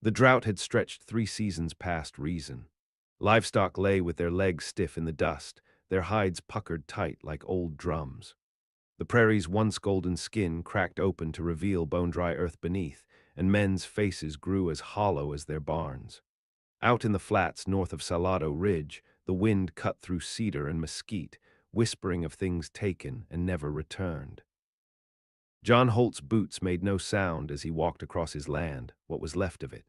The drought had stretched 3 seasons past reason. Livestock lay with their legs stiff in the dust, their hides puckered tight like old drums. The prairie's once golden skin cracked open to reveal bone-dry earth beneath, and men's faces grew as hollow as their barns. Out in the flats north of Salado Ridge, the wind cut through cedar and mesquite, whispering of things taken and never returned. John Holt's boots made no sound as he walked across his land, what was left of it.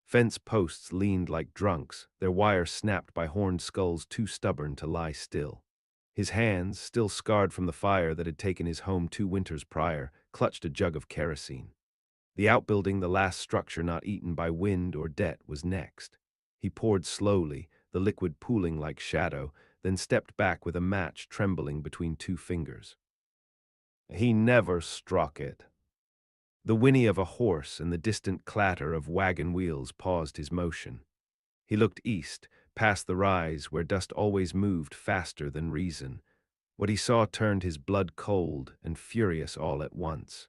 Fence posts leaned like drunks, their wires snapped by horned skulls too stubborn to lie still. His hands, still scarred from the fire that had taken his home 2 winters prior, clutched a jug of kerosene. The outbuilding, the last structure not eaten by wind or debt, was next. He poured slowly, the liquid pooling like shadow, then stepped back with a match trembling between 2 fingers. He never struck it. The whinny of a horse and the distant clatter of wagon wheels paused his motion. He looked east, past the rise where dust always moved faster than reason. What he saw turned his blood cold and furious all at once.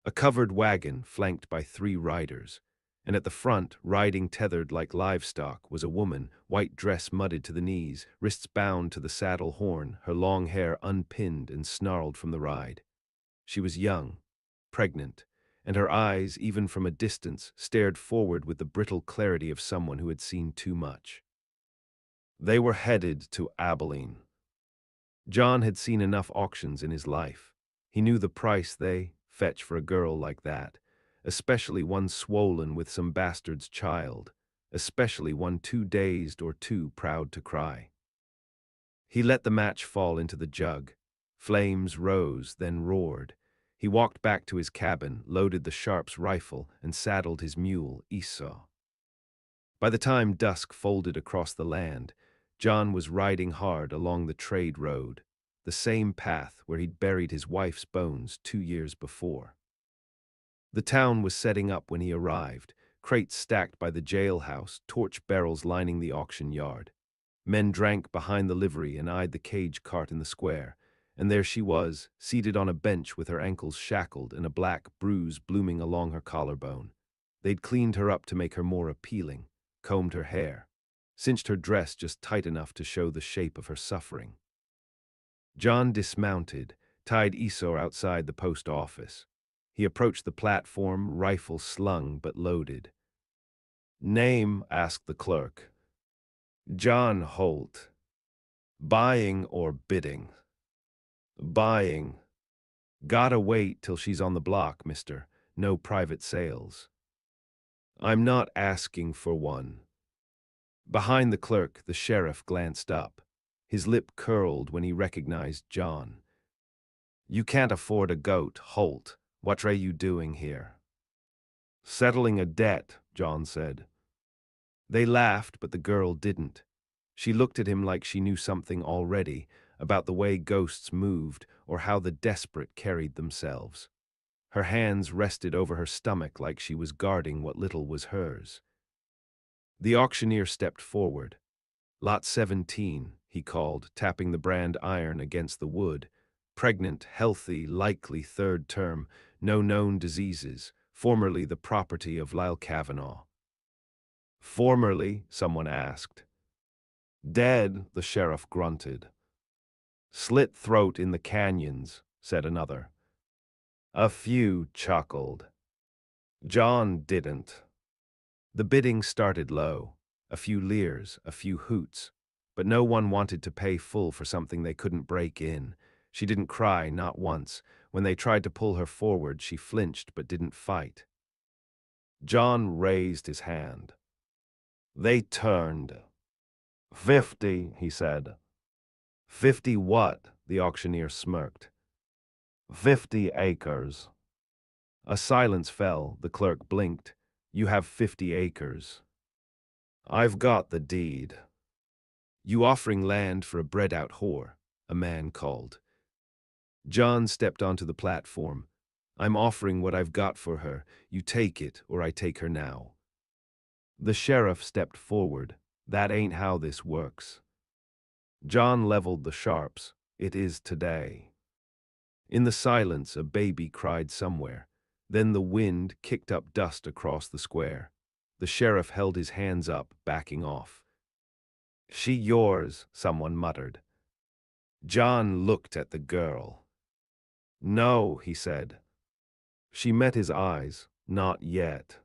A covered wagon flanked by 3 riders, and at the front, riding tethered like livestock, was a woman, white dress mudded to the knees, wrists bound to the saddle horn, her long hair unpinned and snarled from the ride. She was young, pregnant, and her eyes, even from a distance, stared forward with the brittle clarity of someone who had seen too much. They were headed to Abilene. John had seen enough auctions in his life. He knew the price they fetch for a girl like that, especially one swollen with some bastard's child, especially one too dazed or too proud to cry. He let the match fall into the jug. Flames rose, then roared. He walked back to his cabin, loaded the Sharp's rifle, and saddled his mule, Esau. By the time dusk folded across the land, John was riding hard along the trade road, the same path where he'd buried his wife's bones 2 years before. The town was setting up when he arrived, crates stacked by the jailhouse, torch barrels lining the auction yard. Men drank behind the livery and eyed the cage cart in the square, and there she was, seated on a bench with her ankles shackled and a black bruise blooming along her collarbone. They'd cleaned her up to make her more appealing, combed her hair, cinched her dress just tight enough to show the shape of her suffering. John dismounted, tied Esau outside the post office. He approached the platform, rifle slung but loaded. "Name?" asked the clerk. "John Holt." "Buying or bidding?" "Buying." "Gotta wait till she's on the block, mister. No private sales." "I'm not asking for one." Behind the clerk, the sheriff glanced up. His lip curled when he recognized John. "You can't afford a goat, Holt. What are you doing here?" "Settling a debt," John said. They laughed, but the girl didn't. She looked at him like she knew something already about the way ghosts moved or how the desperate carried themselves. Her hands rested over her stomach like she was guarding what little was hers. The auctioneer stepped forward. "Lot 17, he called, tapping the brand iron against the wood. "Pregnant, healthy, likely third term, no known diseases, formerly the property of Lyle Kavanaugh." "Formerly?" someone asked. "Dead," the sheriff grunted. "Slit throat in the canyons," said another. A few chuckled. John didn't. The bidding started low. A few leers, a few hoots. But no one wanted to pay full for something they couldn't break in. She didn't cry, not once. When they tried to pull her forward, she flinched but didn't fight. John raised his hand. They turned. 50, he said. 50 what? The auctioneer smirked. 50 acres. A silence fell. The clerk blinked. You have 50 acres. I've got the deed. You offering land for a bred-out whore, a man called. John stepped onto the platform. I'm offering what I've got for her. You take it, or I take her now. The sheriff stepped forward. That ain't how this works. John leveled the Sharps. It is today. In the silence, a baby cried somewhere. Then the wind kicked up dust across the square. The sheriff held his hands up, backing off. "She yours," someone muttered. John looked at the girl. "No," he said. She met his eyes. "Not yet."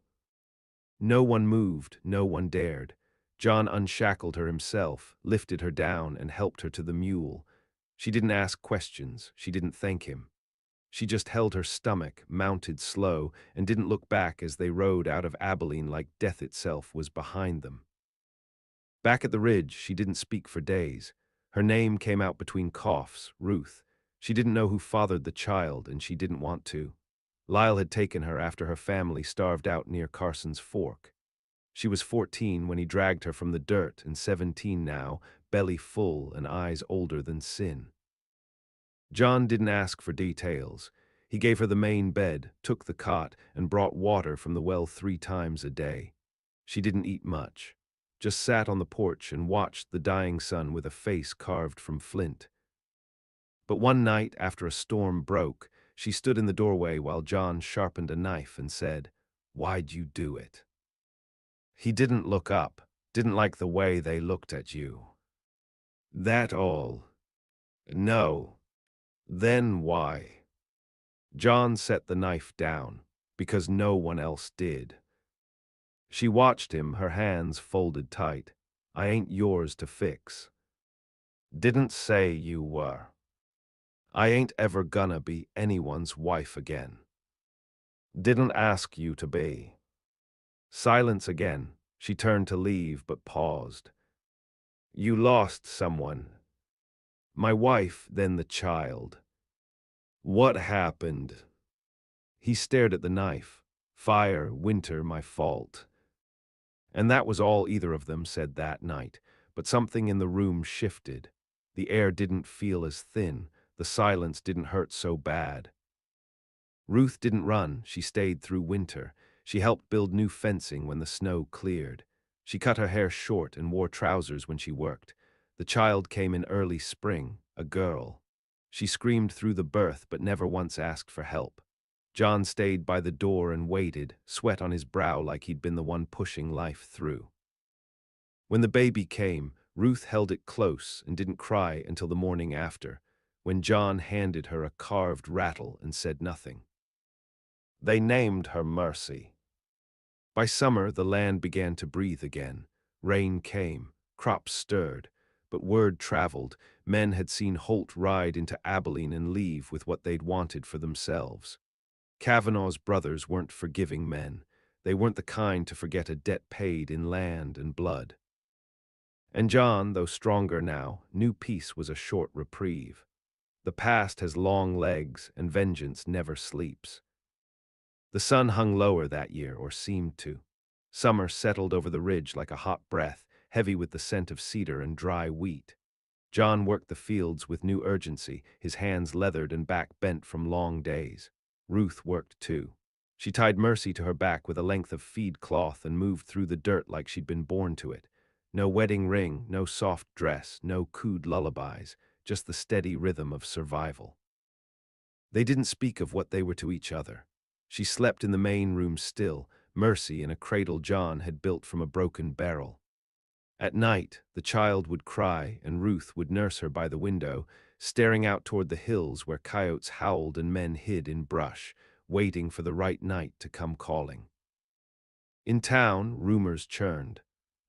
No one moved, no one dared. John unshackled her himself, lifted her down, and helped her to the mule. She didn't ask questions, she didn't thank him. She just held her stomach, mounted slow, and didn't look back as they rode out of Abilene like death itself was behind them. Back at the ridge, she didn't speak for days. Her name came out between coughs, Ruth. She didn't know who fathered the child, and she didn't want to. Lyle had taken her after her family starved out near Carson's Fork. She was 14 when he dragged her from the dirt, and 17 now, belly full and eyes older than sin. John didn't ask for details. He gave her the main bed, took the cot, and brought water from the well 3 times a day. She didn't eat much, just sat on the porch and watched the dying sun with a face carved from flint. But one night, after a storm broke, she stood in the doorway while John sharpened a knife and said, "Why'd you do it?" He didn't look up, didn't like the way they looked at you. "That all?" "No." "Then why?" John set the knife down, because no one else did. She watched him, her hands folded tight. "I ain't yours to fix." "Didn't say you were." "I ain't ever gonna be anyone's wife again." "Didn't ask you to be." Silence again. She turned to leave, but paused. "You lost someone." "My wife, then the child." "What happened?" He stared at the knife. "Fire, winter, my fault." And that was all either of them said that night. But something in the room shifted. The air didn't feel as thin. The silence didn't hurt so bad. Ruth didn't run. She stayed through winter. She helped build new fencing when the snow cleared. She cut her hair short and wore trousers when she worked. The child came in early spring, a girl. She screamed through the birth but never once asked for help. John stayed by the door and waited, sweat on his brow like he'd been the one pushing life through. When the baby came, Ruth held it close and didn't cry until the morning after, when John handed her a carved rattle and said nothing. They named her Mercy. By summer, the land began to breathe again. Rain came, crops stirred, but word traveled. Men had seen Holt ride into Abilene and leave with what they'd wanted for themselves. Kavanaugh's brothers weren't forgiving men. They weren't the kind to forget a debt paid in land and blood. And John, though stronger now, knew peace was a short reprieve. The past has long legs, and vengeance never sleeps. The sun hung lower that year, or seemed to. Summer settled over the ridge like a hot breath, heavy with the scent of cedar and dry wheat. John worked the fields with new urgency, his hands leathered and back bent from long days. Ruth worked too. She tied Mercy to her back with a length of feed cloth and moved through the dirt like she'd been born to it. No wedding ring, no soft dress, no cooed lullabies, just the steady rhythm of survival. They didn't speak of what they were to each other. She slept in the main room still, Mercy in a cradle John had built from a broken barrel. At night, the child would cry, and Ruth would nurse her by the window, staring out toward the hills where coyotes howled and men hid in brush, waiting for the right night to come calling. In town, rumors churned.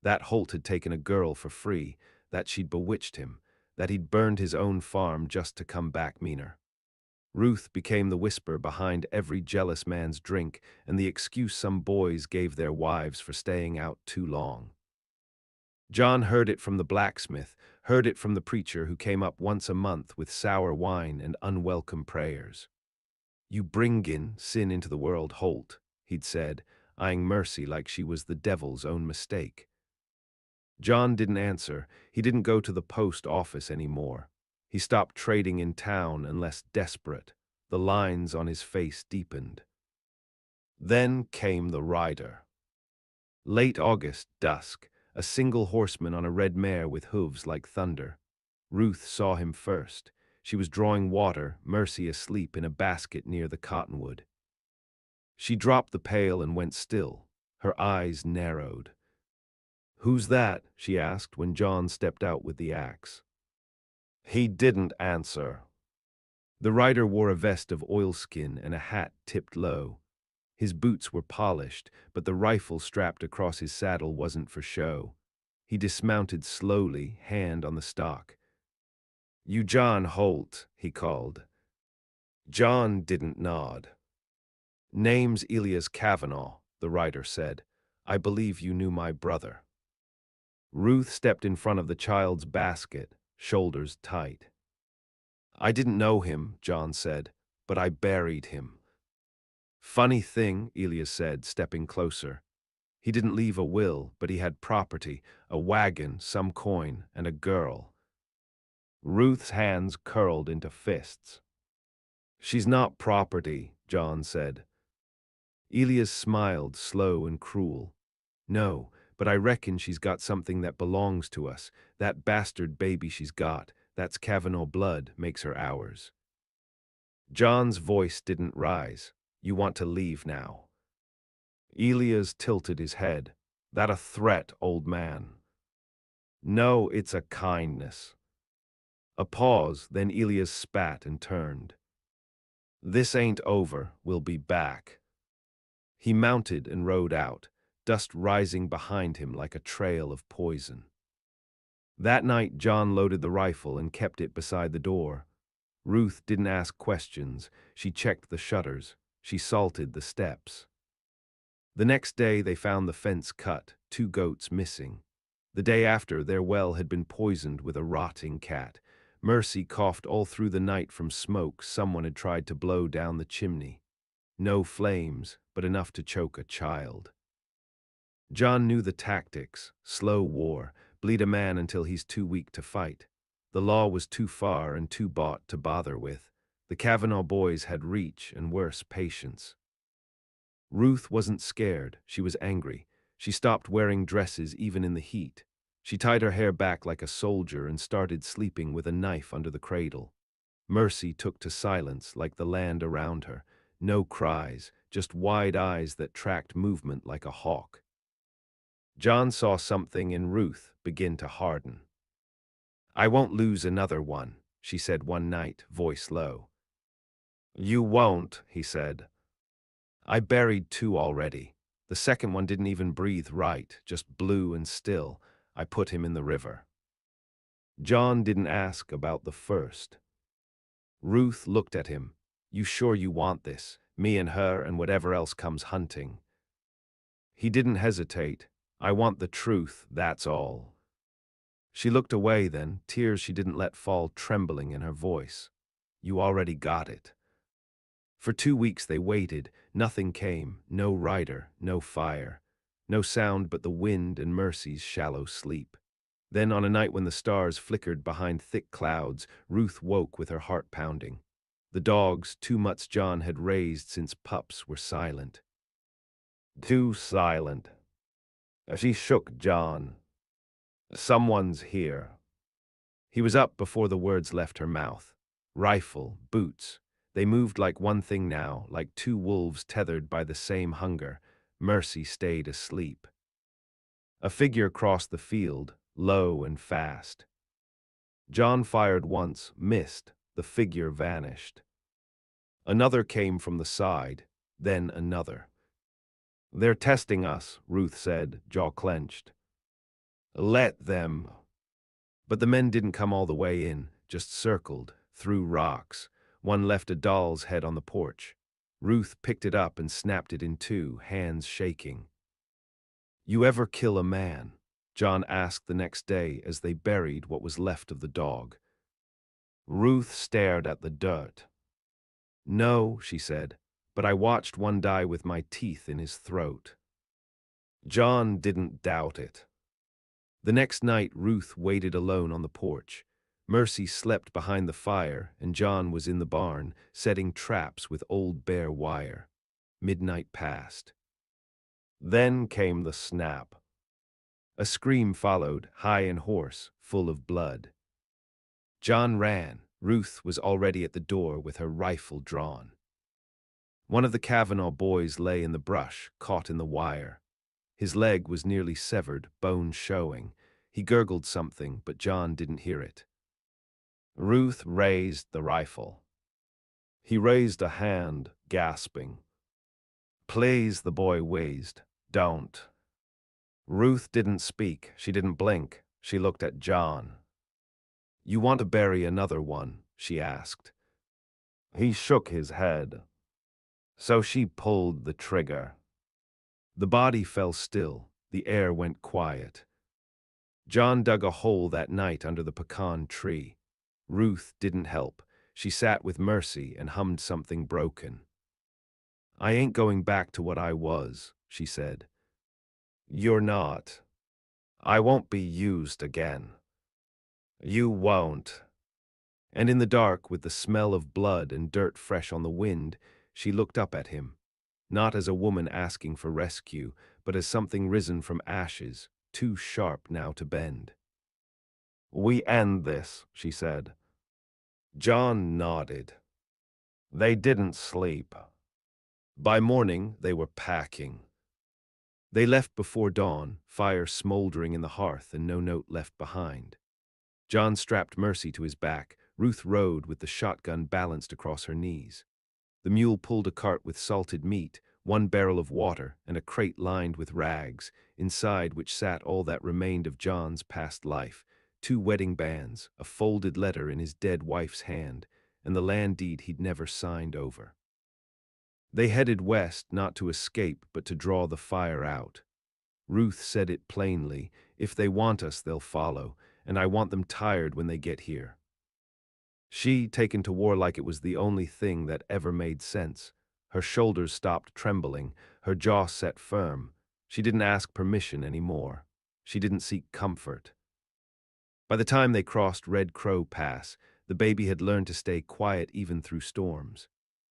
That Holt had taken a girl for free, that she'd bewitched him, that he'd burned his own farm just to come back meaner. Ruth became the whisper behind every jealous man's drink and the excuse some boys gave their wives for staying out too long. John heard it from the blacksmith, heard it from the preacher who came up once a month with sour wine and unwelcome prayers. "You bring sin into the world, Holt," he'd said, eyeing Mercy like she was the devil's own mistake. John didn't answer. He didn't go to the post office anymore. He stopped trading in town unless desperate. The lines on his face deepened. Then came the rider. Late August, dusk, a single horseman on a red mare with hooves like thunder. Ruth saw him first. She was drawing water, Mercy asleep in a basket near the cottonwood. She dropped the pail and went still. Her eyes narrowed. "Who's that?" she asked when John stepped out with the axe. He didn't answer. The rider wore a vest of oilskin and a hat tipped low. His boots were polished, but the rifle strapped across his saddle wasn't for show. He dismounted slowly, hand on the stock. "You John Holt," he called. John didn't nod. "Name's Elias Kavanaugh," the rider said. "I believe you knew my brother." Ruth stepped in front of the child's basket, shoulders tight. "I didn't know him," John said, "but I buried him." "Funny thing," Elias said, stepping closer. "He didn't leave a will, but he had property, a wagon, some coin, and a girl." Ruth's hands curled into fists. "She's not property," John said. Elias smiled, slow and cruel. "No, but I reckon she's got something that belongs to us. That bastard baby she's got, that's Kavanaugh blood, makes her ours." John's voice didn't rise. "You want to leave now?" Elias tilted his head. "That a threat, old man?" "No, it's a kindness." A pause, then Elias spat and turned. "This ain't over, we'll be back." He mounted and rode out, dust rising behind him like a trail of poison. That night John loaded the rifle and kept it beside the door. Ruth didn't ask questions. She checked the shutters. She salted the steps. The next day they found the fence cut, 2 goats missing. The day after, their well had been poisoned with a rotting cat. Mercy coughed all through the night from smoke someone had tried to blow down the chimney. No flames, but enough to choke a child. John knew the tactics: slow war, bleed a man until he's too weak to fight. The law was too far and too bought to bother with. The Kavanaugh boys had reach and worse, patience. Ruth wasn't scared, she was angry. She stopped wearing dresses even in the heat. She tied her hair back like a soldier and started sleeping with a knife under the cradle. Mercy took to silence like the land around her. No cries, just wide eyes that tracked movement like a hawk. John saw something in Ruth begin to harden. "I won't lose another one," she said one night, voice low. "You won't," he said. "I buried 2 already. The second one didn't even breathe right, just blue and still. I put him in the river." John didn't ask about the first. Ruth looked at him. "You sure you want this? Me and her and whatever else comes hunting." He didn't hesitate. "I want the truth, that's all." She looked away then, tears she didn't let fall trembling in her voice. "You already got it." For 2 weeks they waited. Nothing came, no rider, no fire. No sound but the wind and Mercy's shallow sleep. Then on a night when the stars flickered behind thick clouds, Ruth woke with her heart pounding. The dogs, 2 mutts John had raised since pups, were silent. Too silent. She shook John. "Someone's here." He was up before the words left her mouth. Rifle, boots. They moved like one thing now, like 2 wolves tethered by the same hunger. Mercy stayed asleep. A figure crossed the field, low and fast. John fired once, missed. The figure vanished. Another came from the side, then another. "They're testing us," Ruth said, jaw clenched. "Let them." But the men didn't come all the way in, just circled, through rocks. One left a doll's head on the porch. Ruth picked it up and snapped it in 2, hands shaking. "You ever kill a man?" John asked the next day as they buried what was left of the dog. Ruth stared at the dirt. "No," she said, "but I watched one die with my teeth in his throat." John didn't doubt it. The next night Ruth waited alone on the porch. Mercy slept behind the fire, and John was in the barn, setting traps with old bare wire. Midnight passed. Then came the snap. A scream followed, high and hoarse, full of blood. John ran. Ruth was already at the door with her rifle drawn. One of the Kavanaugh boys lay in the brush, caught in the wire. His leg was nearly severed, bone showing. He gurgled something, but John didn't hear it. Ruth raised the rifle. He raised a hand, gasping. Please, the boy wheezed. Don't. Ruth didn't speak. She didn't blink. She looked at John. You want to bury another one? She asked. He shook his head. So she pulled the trigger. The body fell still. The air went quiet. John dug a hole that night under the pecan tree. Ruth didn't help. She sat with Mercy and hummed something broken. I ain't going back to what I was, she said. You're not. I won't be used again. You won't. And in the dark, with the smell of blood and dirt fresh on the wind, she looked up at him, not as a woman asking for rescue, but as something risen from ashes, too sharp now to bend. We end this, she said. John nodded. They didn't sleep. By morning, they were packing. They left before dawn, fire smoldering in the hearth and no note left behind. John strapped Mercy to his back. Ruth rode with the shotgun balanced across her knees. The mule pulled a cart with salted meat, one barrel of water, and a crate lined with rags, inside which sat all that remained of John's past life, 2 wedding bands, a folded letter in his dead wife's hand, and the land deed he'd never signed over. They headed west, not to escape, but to draw the fire out. Ruth said it plainly, if they want us, they'll follow, and I want them tired when they get here. She, taken to war like it was the only thing that ever made sense. Her shoulders stopped trembling, her jaw set firm. She didn't ask permission anymore. She didn't seek comfort. By the time they crossed Red Crow Pass, the baby had learned to stay quiet even through storms.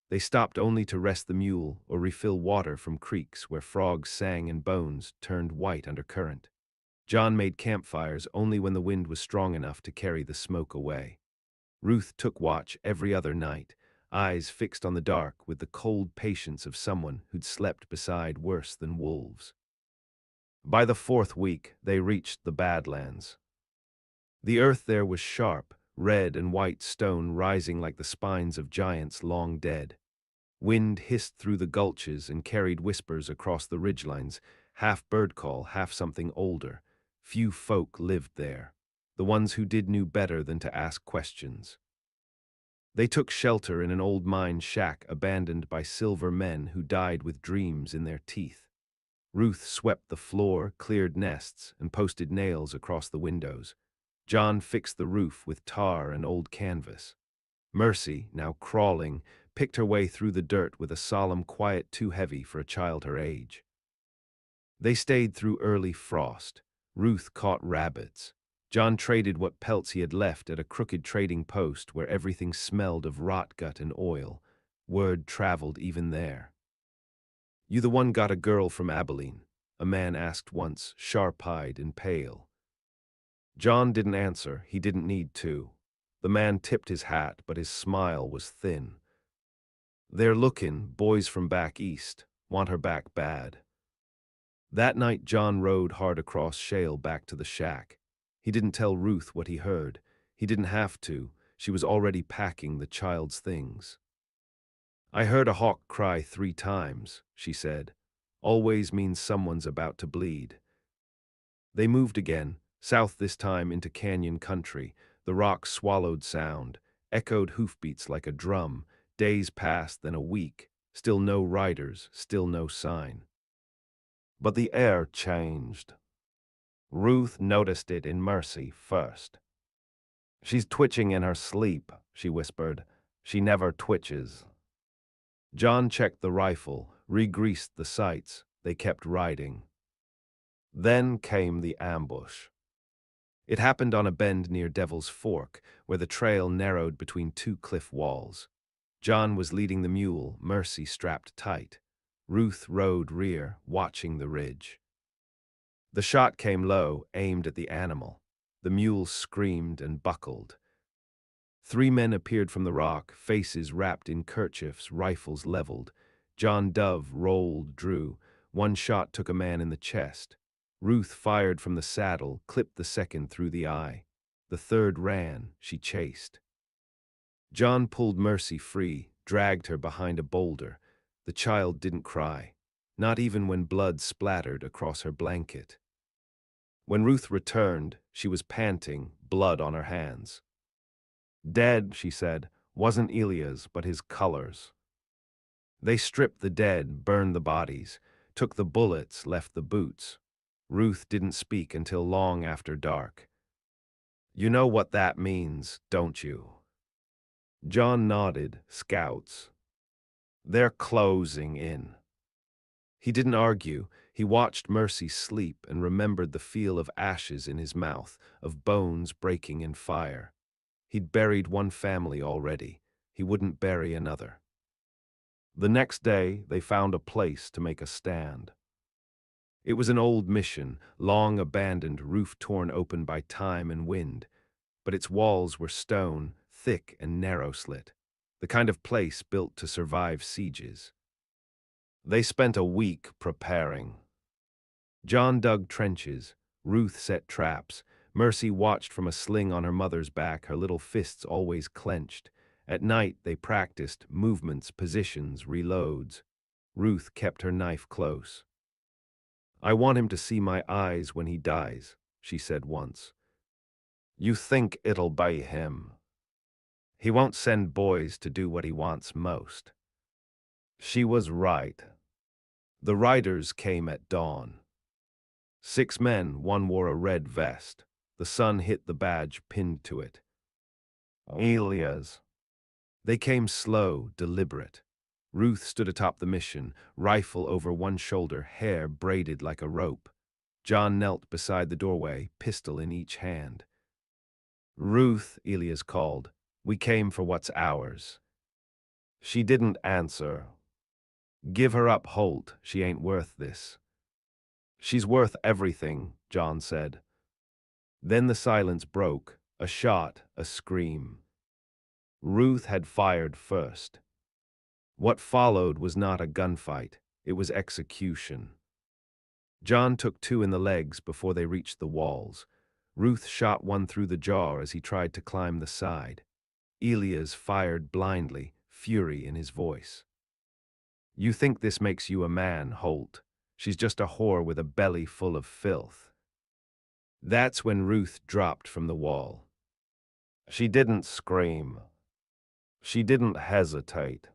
They stopped only to rest the mule or refill water from creeks where frogs sang and bones turned white under current. John made campfires only when the wind was strong enough to carry the smoke away. Ruth took watch every other night, eyes fixed on the dark with the cold patience of someone who'd slept beside worse than wolves. By the 4th week, they reached the Badlands. The earth there was sharp, red and white stone rising like the spines of giants long dead. Wind hissed through the gulches and carried whispers across the ridgelines, half bird call, half something older. Few folk lived there. The ones who did knew better than to ask questions. They took shelter in an old mine shack abandoned by silver men who died with dreams in their teeth. Ruth swept the floor, cleared nests, and posted nails across the windows. John fixed the roof with tar and old canvas. Mercy, now crawling, picked her way through the dirt with a solemn quiet too heavy for a child her age. They stayed through early frost. Ruth caught rabbits. John traded what pelts he had left at a crooked trading post where everything smelled of rot gut and oil. Word traveled even there. You the one got a girl from Abilene? A man asked once, sharp-eyed and pale. John didn't answer. He didn't need to. The man tipped his hat, but his smile was thin. They're looking, boys from back east. Want her back bad. That night John rode hard across shale back to the shack. He didn't tell Ruth what he heard. He didn't have to. She was already packing the child's things. I heard a hawk cry 3 times, she said. Always means someone's about to bleed. They moved again, south this time into canyon country. The rock swallowed sound, echoed hoofbeats like a drum. Days passed, then a week. Still no riders, still no sign. But the air changed. Ruth noticed it in Mercy first. She's twitching in her sleep, she whispered. She never twitches. John checked the rifle, re-greased the sights. They kept riding. Then came the ambush. It happened on a bend near Devil's Fork, where the trail narrowed between 2 cliff walls. John was leading the mule, Mercy strapped tight. Ruth rode rear, watching the ridge. The shot came low, aimed at the animal. The mule screamed and buckled. 3 men appeared from the rock, faces wrapped in kerchiefs, rifles leveled. John Dove rolled, drew. One shot took a man in the chest. Ruth fired from the saddle, clipped the second through the eye. The third ran, she chased. John pulled Mercy free, dragged her behind a boulder. The child didn't cry, not even when blood splattered across her blanket. When Ruth returned, she was panting, blood on her hands. Dead, she said, wasn't Elias, but his colors. They stripped the dead, burned the bodies, took the bullets, left the boots. Ruth didn't speak until long after dark. You know what that means, don't you? John nodded, scouts. They're closing in. He didn't argue. He watched Mercy sleep and remembered the feel of ashes in his mouth, of bones breaking in fire. He'd buried one family already. He wouldn't bury another. The next day, they found a place to make a stand. It was an old mission, long abandoned, roof torn open by time and wind, but its walls were stone, thick and narrow-slit, the kind of place built to survive sieges. They spent a week preparing. John dug trenches, Ruth set traps, Mercy watched from a sling on her mother's back, her little fists always clenched. At night they practiced movements, positions, reloads. Ruth kept her knife close. I want him to see my eyes when he dies, she said once. You think it'll be him? He won't send boys to do what he wants most. She was right. The riders came at dawn. 6 men, one wore a red vest. The sun hit the badge pinned to it. Elias. They came slow, deliberate. Ruth stood atop the mission, rifle over one shoulder, hair braided like a rope. John knelt beside the doorway, pistol in each hand. Ruth, Elias called. We came for what's ours. She didn't answer. Give her up, Holt. She ain't worth this. She's worth everything, John said. Then the silence broke, a shot, a scream. Ruth had fired first. What followed was not a gunfight, it was execution. John took 2 in the legs before they reached the walls. Ruth shot one through the jaw as he tried to climb the side. Elias fired blindly, fury in his voice. You think this makes you a man, Holt. She's just a whore with a belly full of filth. That's when Ruth dropped from the wall. She didn't scream. She didn't hesitate.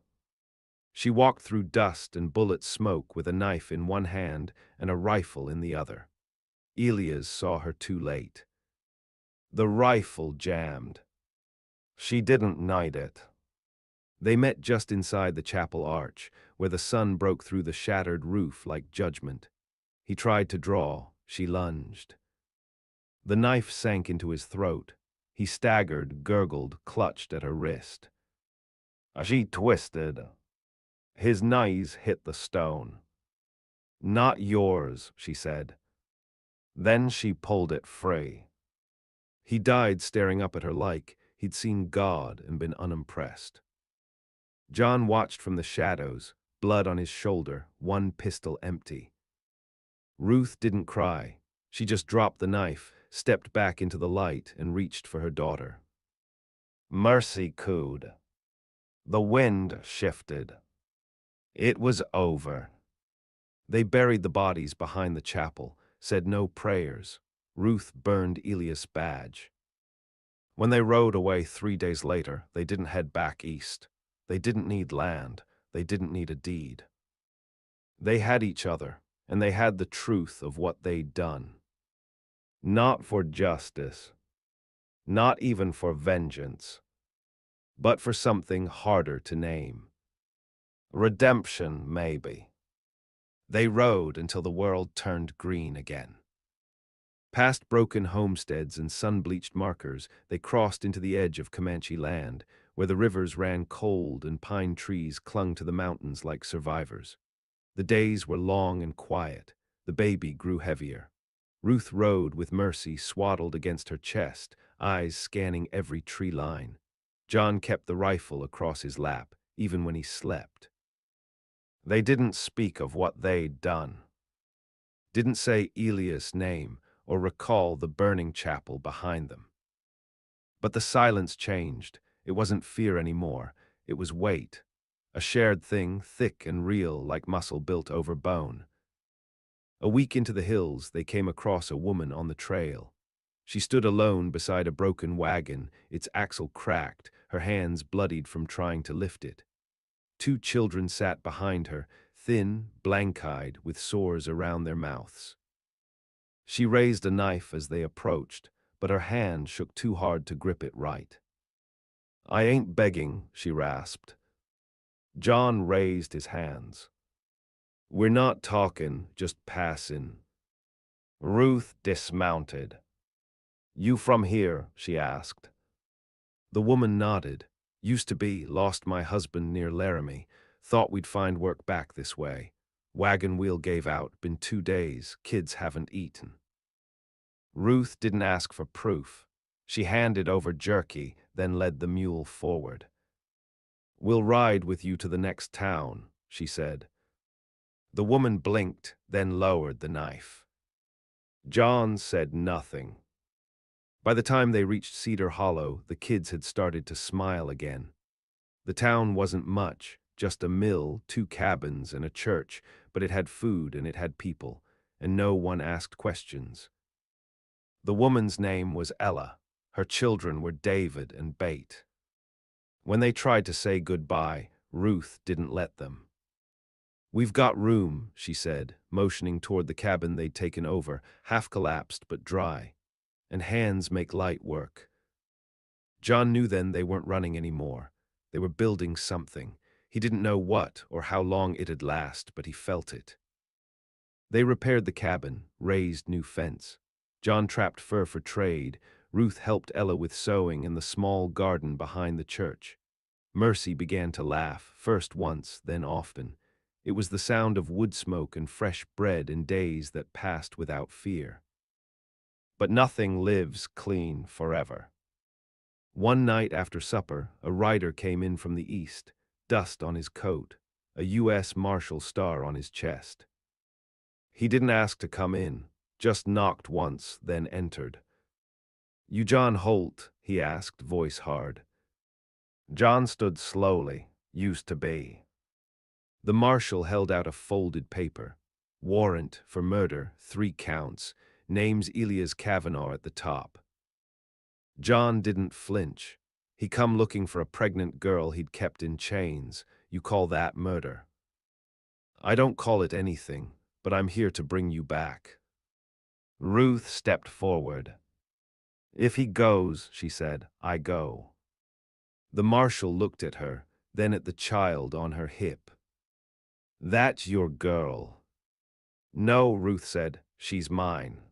She walked through dust and bullet smoke with a knife in one hand and a rifle in the other. Elias saw her too late. The rifle jammed. She didn't need it. They met just inside the chapel arch, where the sun broke through the shattered roof like judgment. He tried to draw. She lunged. The knife sank into his throat. He staggered, gurgled, clutched at her wrist. She twisted. His knees hit the stone. Not yours, she said. Then she pulled it free. He died staring up at her like he'd seen God and been unimpressed. John watched from the shadows, blood on his shoulder, one pistol empty. Ruth didn't cry. She just dropped the knife, stepped back into the light, and reached for her daughter. Mercy cooed. The wind shifted. It was over. They buried the bodies behind the chapel, said no prayers. Ruth burned Elias' badge. When they rode away 3 days later, they didn't head back east. They didn't need land. They didn't need a deed. They had each other, and they had the truth of what they'd done. Not for justice, not even for vengeance, but for something harder to name. Redemption, maybe. They rode until the world turned green again. Past broken homesteads and sun-bleached markers, they crossed into the edge of Comanche land, where the rivers ran cold and pine trees clung to the mountains like survivors. The days were long and quiet. The baby grew heavier. Ruth rode with Mercy swaddled against her chest, eyes scanning every tree line. John kept the rifle across his lap, even when he slept. They didn't speak of what they'd done, didn't say Elias' name or recall the burning chapel behind them. But the silence changed. It wasn't fear anymore. It was weight, a shared thing, thick and real like muscle built over bone. A week into the hills, they came across a woman on the trail. She stood alone beside a broken wagon, its axle cracked, her hands bloodied from trying to lift it. Two children sat behind her, thin, blank-eyed, with sores around their mouths. She raised a knife as they approached, but her hand shook too hard to grip it right. "I ain't begging," she rasped. John raised his hands. "We're not talking, just passing." Ruth dismounted. "You from here?" she asked. The woman nodded. "Used to be, lost my husband near Laramie. Thought we'd find work back this way. Wagon wheel gave out, been 2 days, kids haven't eaten." Ruth didn't ask for proof. She handed over jerky, then led the mule forward. "We'll ride with you to the next town," she said. The woman blinked, then lowered the knife. John said nothing. By the time they reached Cedar Hollow, the kids had started to smile again. The town wasn't much, just a mill, 2 cabins, and a church, but it had food and it had people, and no one asked questions. The woman's name was Ella. Her children were David and Bate. When they tried to say goodbye, Ruth didn't let them. "We've got room," she said, motioning toward the cabin they'd taken over, half collapsed but dry. "And hands make light work." John knew then they weren't running anymore. They were building something. He didn't know what or how long it'd last, but he felt it. They repaired the cabin, raised new fence. John trapped fur for trade. Ruth helped Ella with sewing in the small garden behind the church. Mercy began to laugh, first once, then often. It was the sound of wood smoke and fresh bread in days that passed without fear. But nothing lives clean forever. One night after supper, a rider came in from the east, dust on his coat, a U.S. Marshal star on his chest. He didn't ask to come in, just knocked once, then entered. "You John Holt?" he asked, voice hard. John stood slowly. "Used to be." The marshal held out a folded paper. "Warrant for murder, 3 counts, name's Elias Kavanaugh at the top." John didn't flinch. He come looking for a pregnant girl he'd kept in chains. "You call that murder?" "I don't call it anything, but I'm here to bring you back." Ruth stepped forward. "If he goes," she said, "I go." The marshal looked at her, then at the child on her hip. "That's your girl." "No," Ruth said, "she's mine."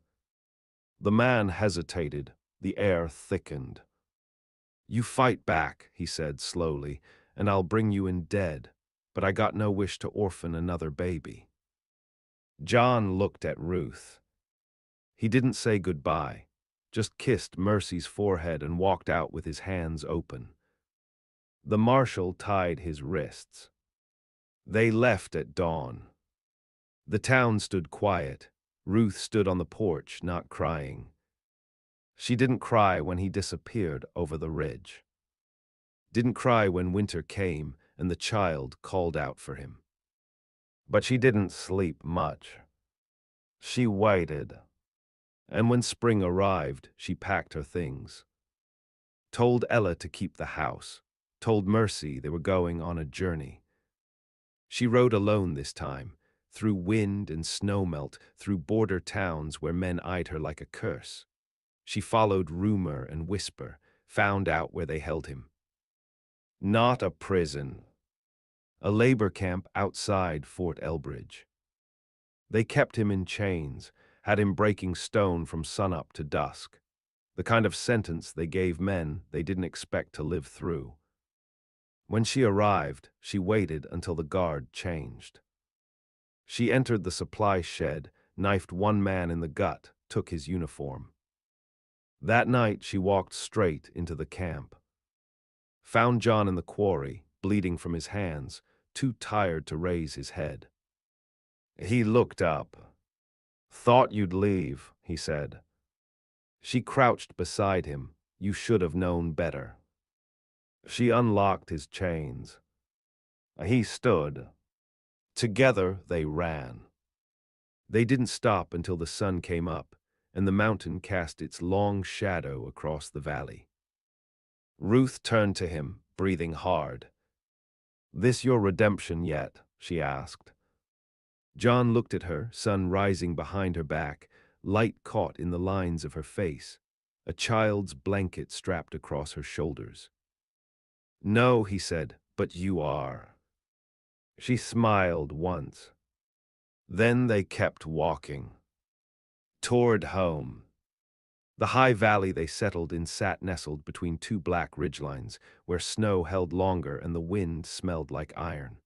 The man hesitated. The air thickened. "You fight back," he said slowly, "and I'll bring you in dead, but I got no wish to orphan another baby." John looked at Ruth. He didn't say goodbye, just kissed Mercy's forehead and walked out with his hands open. The marshal tied his wrists. They left at dawn. The town stood quiet. Ruth stood on the porch, not crying. She didn't cry when he disappeared over the ridge. Didn't cry when winter came and the child called out for him. But she didn't sleep much. She waited. And when spring arrived, she packed her things. Told Ella to keep the house. Told Mercy they were going on a journey. She rode alone this time, through wind and snowmelt, through border towns where men eyed her like a curse. She followed rumor and whisper, found out where they held him. Not a prison. A labor camp outside Fort Elbridge. They kept him in chains, had him breaking stone from sunup to dusk. The kind of sentence they gave men they didn't expect to live through. When she arrived, she waited until the guard changed. She entered the supply shed, knifed one man in the gut, took his uniform. That night she walked straight into the camp. Found John in the quarry, bleeding from his hands, too tired to raise his head. He looked up. "Thought you'd leave," he said. She crouched beside him. "You should have known better." She unlocked his chains. He stood. Together they ran. They didn't stop until the sun came up, and the mountain cast its long shadow across the valley. Ruth turned to him, breathing hard. "This your redemption yet?" she asked. John looked at her, sun rising behind her back, light caught in the lines of her face, a child's blanket strapped across her shoulders. "No," he said, "but you are." She smiled once. Then they kept walking. Toward home. The high valley they settled in sat nestled between two black ridgelines, where snow held longer and the wind smelled like iron.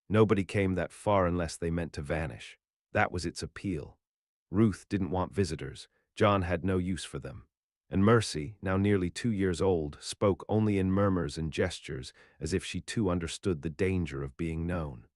Nobody came that far unless they meant to vanish. That was its appeal. Ruth didn't want visitors. John had no use for them. And Mercy, now nearly 2 years old, spoke only in murmurs and gestures, as if she too understood the danger of being known.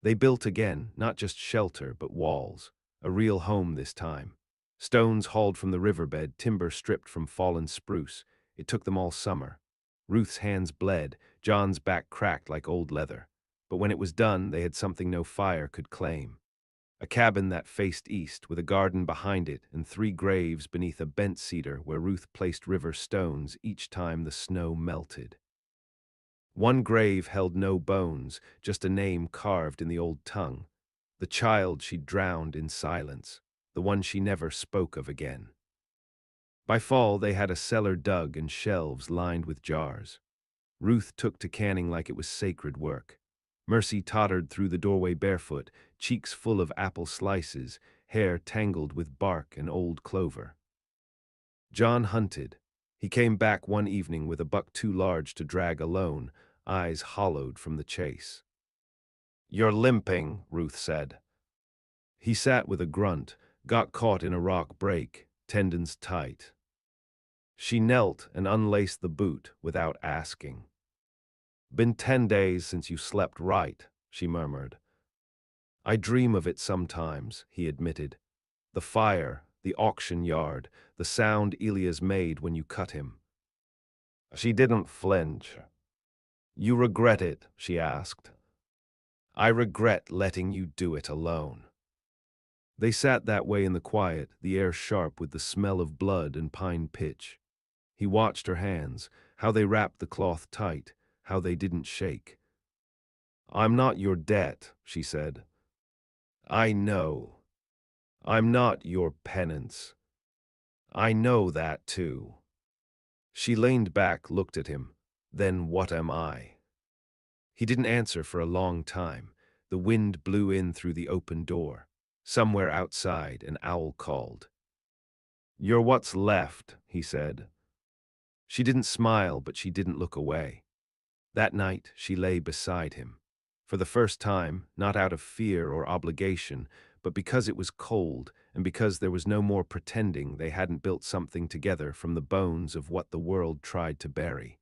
They built again, not just shelter, but walls. A real home this time. Stones hauled from the riverbed, timber stripped from fallen spruce. It took them all summer. Ruth's hands bled, John's back cracked like old leather. But when it was done, they had something no fire could claim. A cabin that faced east, with a garden behind it and 3 graves beneath a bent cedar where Ruth placed river stones each time the snow melted. One grave held no bones, just a name carved in the old tongue. The child she drowned in silence, the one she never spoke of again. By fall, they had a cellar dug and shelves lined with jars. Ruth took to canning like it was sacred work. Mercy tottered through the doorway barefoot, cheeks full of apple slices, hair tangled with bark and old clover. John hunted. He came back one evening with a buck too large to drag alone, eyes hollowed from the chase. "You're limping," Ruth said. He sat with a grunt, got caught in a rock break, tendons tight. She knelt and unlaced the boot without asking. "Been 10 days since you slept right," she murmured. "I dream of it sometimes," he admitted. "The fire, the auction yard, the sound Elias made when you cut him." She didn't flinch. "You regret it?" she asked. "I regret letting you do it alone." They sat that way in the quiet, the air sharp with the smell of blood and pine pitch. He watched her hands, how they wrapped the cloth tight, how they didn't shake. "I'm not your debt," she said. "I know. I'm not your penance. I know that too." She leaned back, looked at him. "Then what am I?" He didn't answer for a long time. The wind blew in through the open door. Somewhere outside, an owl called. "You're what's left," he said. She didn't smile, but she didn't look away. That night, she lay beside him. For the first time, not out of fear or obligation, but because it was cold and because there was no more pretending they hadn't built something together from the bones of what the world tried to bury.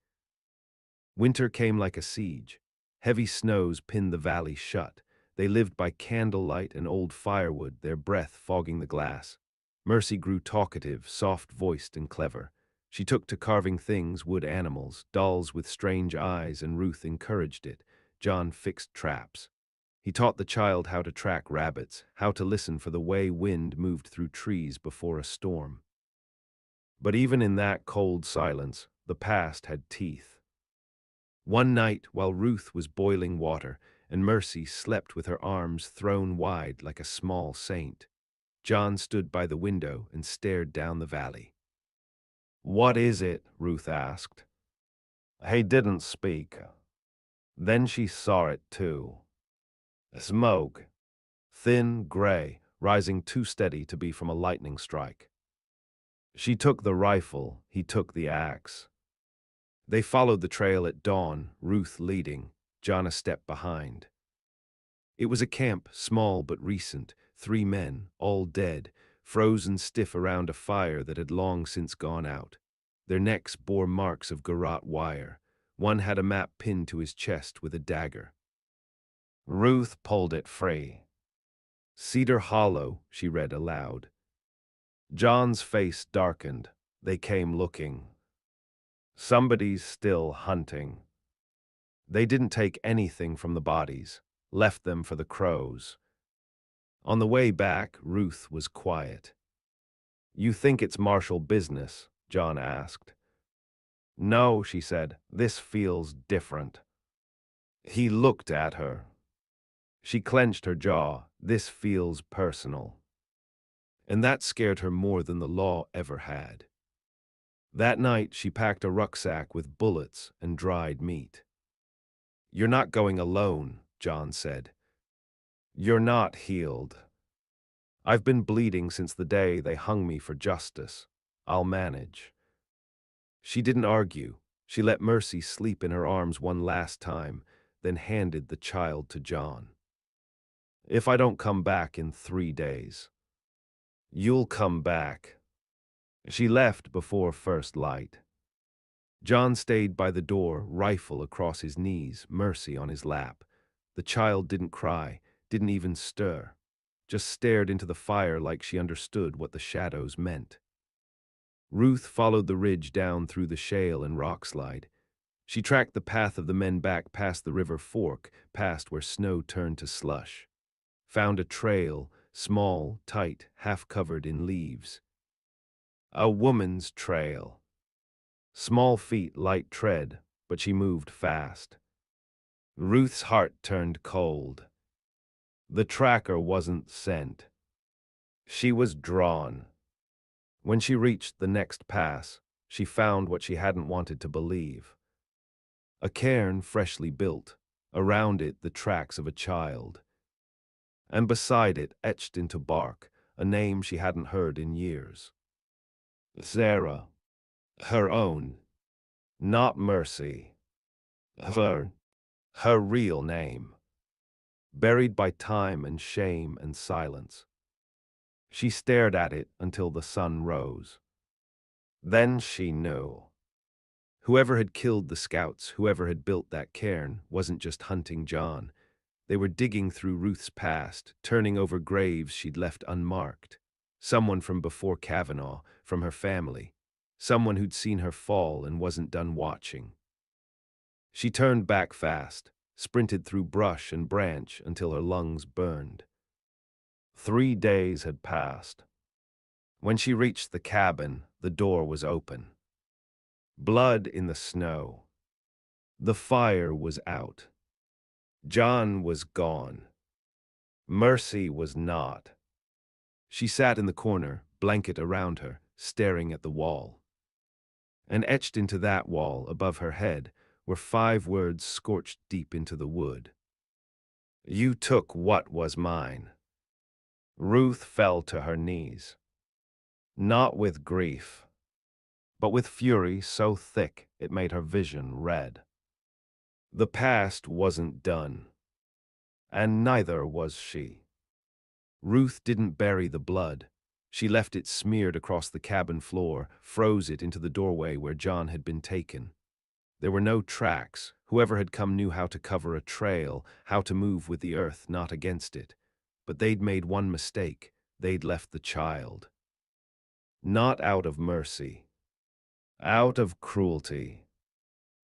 Winter came like a siege. Heavy snows pinned the valley shut. They lived by candlelight and old firewood, their breath fogging the glass. Mercy grew talkative, soft-voiced and clever. She took to carving things, wood animals, dolls with strange eyes, and Ruth encouraged it. John fixed traps. He taught the child how to track rabbits, how to listen for the way wind moved through trees before a storm. But even in that cold silence, the past had teeth. One night, while Ruth was boiling water, and Mercy slept with her arms thrown wide like a small saint, John stood by the window and stared down the valley. "What is it?" Ruth asked. He didn't speak. Then she saw it too. Smoke. Thin, gray, rising too steady to be from a lightning strike. She took the rifle, he took the axe. They followed the trail at dawn, Ruth leading, John a step behind. It was a camp, small but recent, 3 men, all dead, frozen stiff around a fire that had long since gone out. Their necks bore marks of garrote wire. One had a map pinned to his chest with a dagger. Ruth pulled it free. Cedar Hollow, she read aloud. John's face darkened. They came looking. Somebody's still hunting. They didn't take anything from the bodies, left them for the crows. On the way back, Ruth was quiet. You think it's martial business? John asked. No, she said, this feels different. He looked at her. She clenched her jaw. This feels personal. And that scared her more than the law ever had. That night, she packed a rucksack with bullets and dried meat. You're not going alone, John said. You're not healed. I've been bleeding since the day they hung me for justice. I'll manage. She didn't argue. She let Mercy sleep in her arms one last time, then handed the child to John. If I don't come back in 3 days, you'll come back. She left before first light. John stayed by the door, rifle across his knees, Mercy on his lap. The child didn't cry, didn't even stir, just stared into the fire like she understood what the shadows meant. Ruth followed the ridge down through the shale and rockslide. She tracked the path of the men back past the river fork, past where snow turned to slush. Found a trail, small, tight, half-covered in leaves. A woman's trail. Small feet, light tread, but she moved fast. Ruth's heart turned cold. The tracker wasn't sent. She was drawn. When she reached the next pass, she found what she hadn't wanted to believe. A cairn freshly built, around it the tracks of a child. And beside it, etched into bark, a name she hadn't heard in years. Sarah. Her own. Not Mercy. Her real name. Buried by time and shame and silence. She stared at it until the sun rose. Then she knew. Whoever had killed the scouts, whoever had built that cairn, wasn't just hunting John. They were digging through Ruth's past, turning over graves she'd left unmarked. Someone from before Kavanaugh, from her family. Someone who'd seen her fall and wasn't done watching. She turned back fast, sprinted through brush and branch until her lungs burned. 3 days had passed. When she reached the cabin, the door was open. Blood in the snow. The fire was out. John was gone. Mercy was not. She sat in the corner, blanket around her, staring at the wall. And etched into that wall, above her head, were 5 words scorched deep into the wood. You took what was mine. Ruth fell to her knees. Not with grief, but with fury so thick it made her vision red. The past wasn't done, and neither was she. Ruth didn't bury the blood. She left it smeared across the cabin floor, froze it into the doorway where John had been taken. There were no tracks. Whoever had come knew how to cover a trail, how to move with the earth, not against it. But they'd made one mistake. They'd left the child. Not out of mercy. Out of cruelty.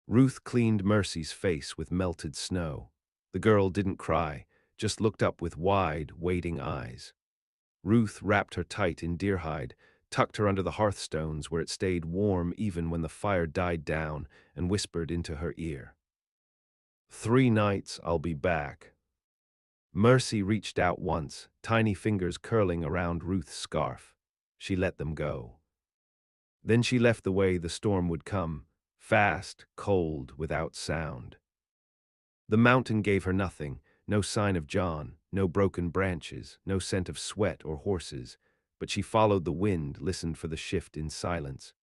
Ruth cleaned Mercy's face with melted snow. The girl didn't cry, just looked up with wide, waiting eyes. Ruth wrapped her tight in deer hide, tucked her under the hearthstones where it stayed warm even when the fire died down, and whispered into her ear. 3 nights I'll be back. Mercy reached out once, tiny fingers curling around Ruth's scarf. She let them go. Then she left the way the storm would come, fast, cold, without sound. The mountain gave her nothing, no sign of John, no broken branches, no scent of sweat or horses, but she followed the wind, listened for the shift in silence.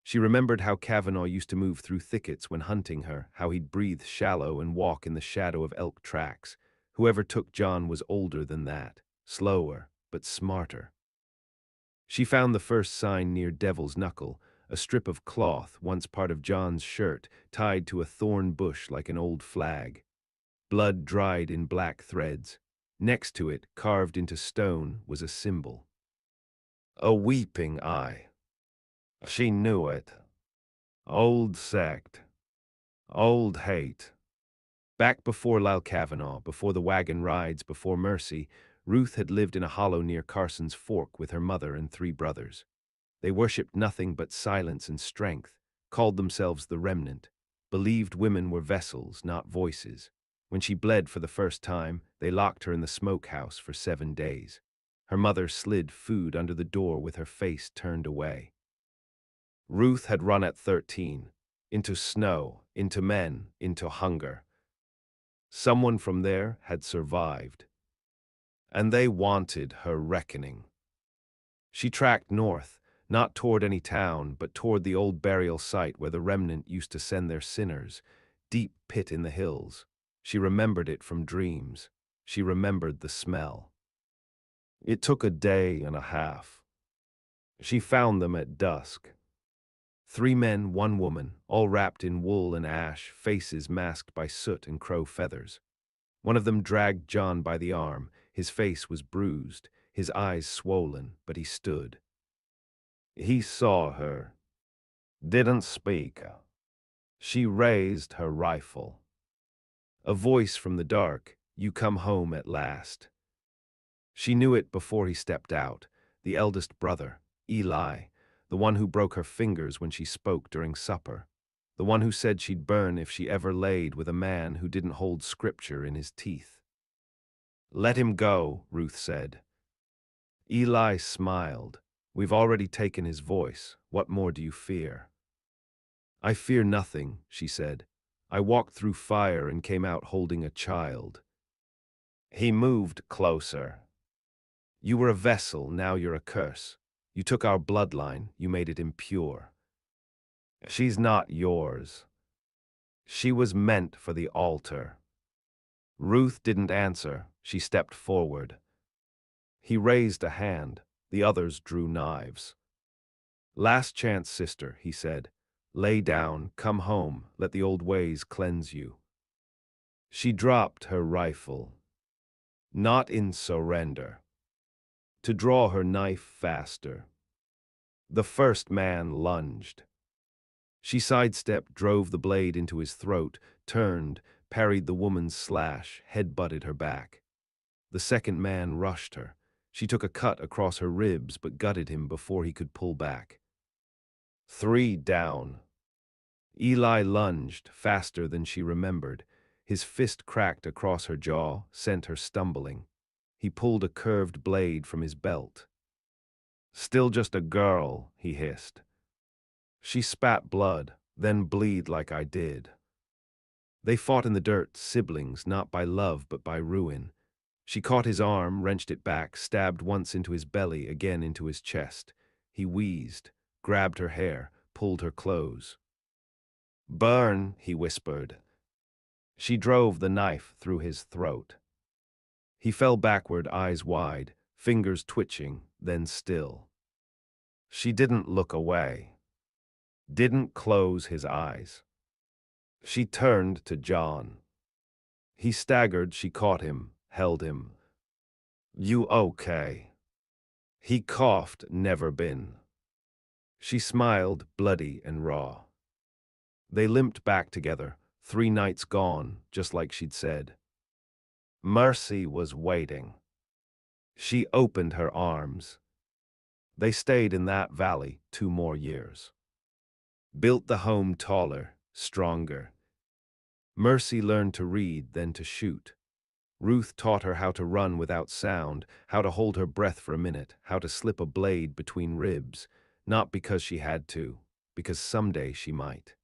She remembered how Kavanaugh used to move through thickets when hunting her, how he'd breathe shallow and walk in the shadow of elk tracks. Whoever took John was older than that, slower, but smarter. She found the first sign near Devil's Knuckle, a strip of cloth, once part of John's shirt, tied to a thorn bush like an old flag. blood dried in black threads. Next to it, carved into stone, was a symbol. A weeping eye. She knew it. Old sect. Old hate. Back before Lyle Kavanaugh, before the wagon rides, before Mercy, Ruth had lived in a hollow near Carson's Fork with her mother and 3 brothers. They worshipped nothing but silence and strength, called themselves the remnant, believed women were vessels, not voices. When she bled for the first time, they locked her in the smokehouse for 7 days. Her mother slid food under the door with her face turned away. Ruth had run at 13, into snow, into men, into hunger. Someone from there had survived, and they wanted her reckoning. She tracked north, not toward any town, but toward the old burial site where the remnant used to send their sinners, deep pit in the hills. She remembered it from dreams. She remembered the smell. It took a day and a half. She found them at dusk. 3 men, 1 woman, all wrapped in wool and ash, faces masked by soot and crow feathers. One of them dragged John by the arm. His face was bruised, his eyes swollen, but he stood. He saw her, didn't speak. She raised her rifle. A voice from the dark, "You come home at last." She knew it before he stepped out, the eldest brother, Eli, the one who broke her fingers when she spoke during supper, the one who said she'd burn if she ever laid with a man who didn't hold scripture in his teeth. "Let him go," Ruth said. Eli smiled. "We've already taken his voice. What more do you fear?" "I fear nothing," she said. "I walked through fire and came out holding a child." He moved closer. "You were a vessel, now you're a curse. You took our bloodline, you made it impure. She's not yours. She was meant for the altar." Ruth didn't answer. She stepped forward. He raised a hand. The others drew knives. "Last chance, sister," he said. "Lay down, come home, let the old ways cleanse you." She dropped her rifle. Not in surrender. To draw her knife faster. The first man lunged. She sidestepped, drove the blade into his throat, turned, parried the woman's slash, head-butted her back. The second man rushed her. She took a cut across her ribs but gutted him before he could pull back. 3 down. Eli lunged, faster than she remembered. His fist cracked across her jaw, sent her stumbling. He pulled a curved blade from his belt. "Still just a girl," he hissed. She spat blood, then bleed like I did. They fought in the dirt, siblings, not by love but by ruin. She caught his arm, wrenched it back, stabbed once into his belly, again into his chest. He wheezed, grabbed her hair, pulled her clothes. "Burn," he whispered. She drove the knife through his throat. He fell backward, eyes wide, fingers twitching, then still. She didn't look away. Didn't close his eyes. She turned to John. He staggered, she caught him, held him. "You okay?" He coughed, "Never been." She smiled, bloody and raw. They limped back together, 3 nights gone, just like she'd said. Mercy was waiting. She opened her arms. They stayed in that valley 2 more years. Built the home taller, stronger. Mercy learned to read, then to shoot. Ruth taught her how to run without sound, how to hold her breath for a minute, how to slip a blade between ribs, not because she had to, because someday she might.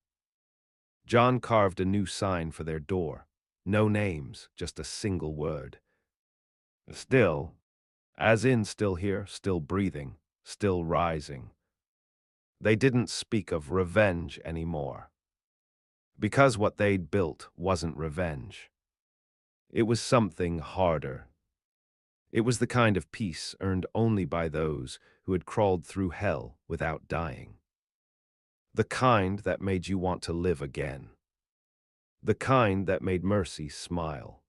John carved a new sign for their door. No names, just a single word. Still, as in still here, still breathing, still rising. They didn't speak of revenge anymore. Because what they'd built wasn't revenge. It was something harder. It was the kind of peace earned only by those who had crawled through hell without dying. The kind that made you want to live again. the kind that made mercy smile.